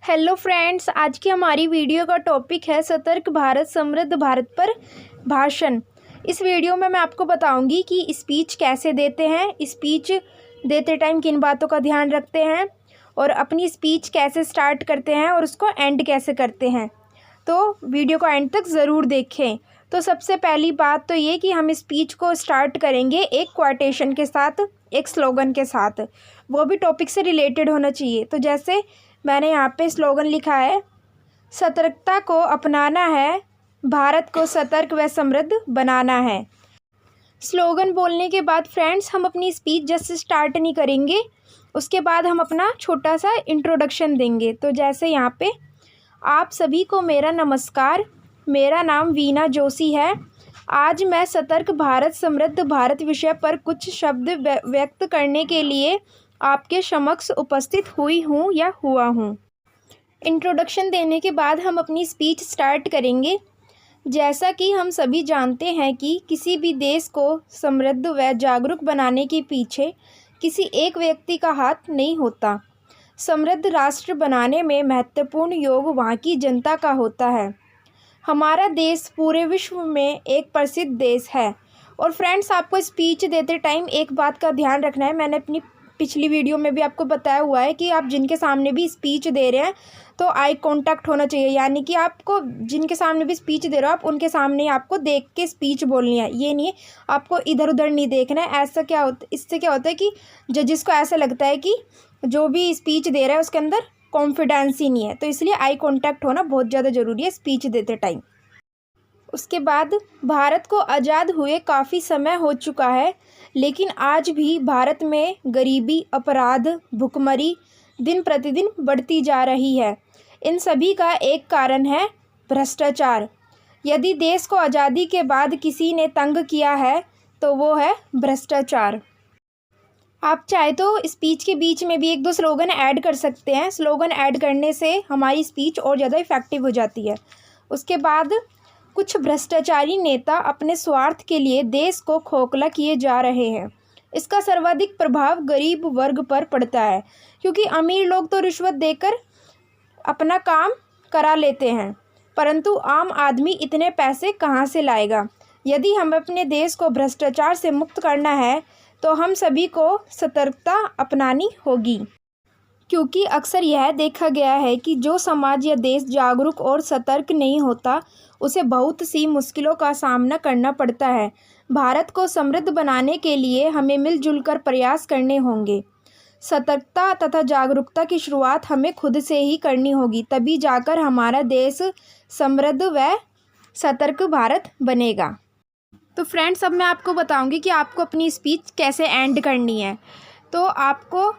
Hello friends, आज की हमारी वीडियो का टॉपिक है सतर्क भारत समृद्ध भारत पर भाषण। इस वीडियो में मैं आपको बताऊंगी कि स्पीच कैसे देते हैं, स्पीच देते टाइम किन बातों का ध्यान रखते हैं और अपनी स्पीच कैसे स्टार्ट करते हैं और उसको एंड कैसे करते हैं। तो वीडियो को एंड तक ज़रूर देखें। तो सबसे पहली बात तो ये कि हम स्पीच को स्टार्ट करेंगे एक क्वाटेशन के साथ, एक स्लोगन के साथ, वो भी टॉपिक से रिलेटेड होना चाहिए। तो जैसे मैंने यहाँ पे स्लोगन लिखा है, सतर्कता को अपनाना है, भारत को सतर्क व समृद्ध बनाना है। स्लोगन बोलने के बाद फ्रेंड्स हम अपनी स्पीच जस्ट स्टार्ट नहीं करेंगे, उसके बाद हम अपना छोटा सा इंट्रोडक्शन देंगे। तो जैसे यहाँ पे, आप सभी को मेरा नमस्कार, मेरा नाम वीना जोशी है। आज मैं सतर्क भारत समृद्ध भारत विषय पर कुछ शब्द व्यक्त करने के लिए आपके समक्ष उपस्थित हुई हूँ या हुआ हूँ। इंट्रोडक्शन देने के बाद हम अपनी स्पीच स्टार्ट करेंगे। जैसा कि हम सभी जानते हैं कि किसी भी देश को समृद्ध व जागरूक बनाने के पीछे किसी एक व्यक्ति का हाथ नहीं होता। समृद्ध राष्ट्र बनाने में महत्वपूर्ण योग वहाँ की जनता का होता है। हमारा देश पूरे विश्व में एक प्रसिद्ध देश है। और फ्रेंड्स, आपको स्पीच देते टाइम एक बात का ध्यान रखना है। मैंने अपनी पिछली वीडियो में भी आपको बताया हुआ है कि आप जिनके सामने भी स्पीच दे रहे हैं तो आई कांटेक्ट होना चाहिए, यानी कि आपको जिनके सामने भी स्पीच दे रहे हो आप उनके सामने ही आपको देख के स्पीच बोलनी है। ये नहीं है आपको इधर उधर नहीं देखना है। ऐसा क्या होता, इससे क्या होता है कि जजिस को ऐसा लगता है कि जो भी स्पीच दे रहा है उसके अंदर कॉन्फिडेंस ही नहीं है। तो इसलिए आई कांटेक्ट होना बहुत ज़्यादा ज़रूरी है स्पीच देते टाइम। उसके बाद, भारत को आज़ाद हुए काफ़ी समय हो चुका है, लेकिन आज भी भारत में गरीबी, अपराध, भुखमरी दिन प्रतिदिन बढ़ती जा रही है। इन सभी का एक कारण है भ्रष्टाचार। यदि देश को आज़ादी के बाद किसी ने तंग किया है तो वो है भ्रष्टाचार। आप चाहे तो स्पीच के बीच में भी एक दो स्लोगन ऐड कर सकते हैं। स्लोगन ऐड करने से हमारी स्पीच और ज़्यादा इफ़ेक्टिव हो जाती है। उसके बाद, कुछ भ्रष्टाचारी नेता अपने स्वार्थ के लिए देश को खोखला किए जा रहे हैं। इसका सर्वाधिक प्रभाव गरीब वर्ग पर पड़ता है, क्योंकि अमीर लोग तो रिश्वत देकर अपना काम करा लेते हैं, परंतु आम आदमी इतने पैसे कहाँ से लाएगा। यदि हम अपने देश को भ्रष्टाचार से मुक्त करना है तो हम सभी को सतर्कता अपनानी होगी, क्योंकि अक्सर यह देखा गया है कि जो समाज या देश जागरूक और सतर्क नहीं होता उसे बहुत सी मुश्किलों का सामना करना पड़ता है। भारत को समृद्ध बनाने के लिए हमें मिलजुल कर प्रयास करने होंगे। सतर्कता तथा जागरूकता की शुरुआत हमें खुद से ही करनी होगी, तभी जाकर हमारा देश समृद्ध व सतर्क भारत बनेगा। तो फ्रेंड्स, अब मैं आपको बताऊंगी कि आपको अपनी स्पीच कैसे एंड करनी है। तो आपको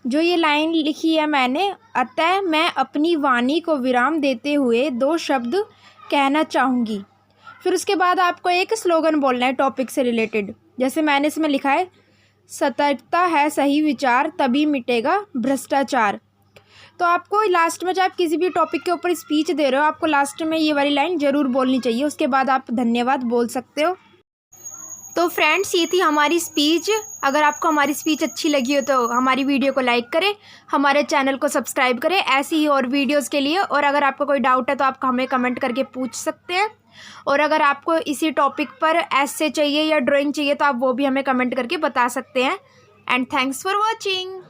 जो ये लाइन लिखी है मैंने, अतः मैं अपनी वाणी को विराम देते हुए दो शब्द कहना चाहूँगी। फिर उसके बाद आपको एक स्लोगन बोलना है टॉपिक से रिलेटेड। जैसे मैंने इसमें लिखा है, सतर्कता है सही विचार, तभी मिटेगा भ्रष्टाचार। तो आपको लास्ट में, जब आप किसी भी टॉपिक के ऊपर स्पीच दे रहे हो, आपको लास्ट में ये वाली लाइन ज़रूर बोलनी चाहिए। उसके बाद आप धन्यवाद बोल सकते हो। तो फ्रेंड्स, ये थी हमारी स्पीच। अगर आपको हमारी स्पीच अच्छी लगी हो तो हमारी वीडियो को लाइक करें, हमारे चैनल को सब्सक्राइब करें ऐसी ही और वीडियोस के लिए। और अगर आपको कोई डाउट है तो आप हमें कमेंट करके पूछ सकते हैं। और अगर आपको इसी टॉपिक पर ऐसे चाहिए या ड्राइंग चाहिए तो आप वो भी हमें कमेंट करके बता सकते हैं। And thanks for watching.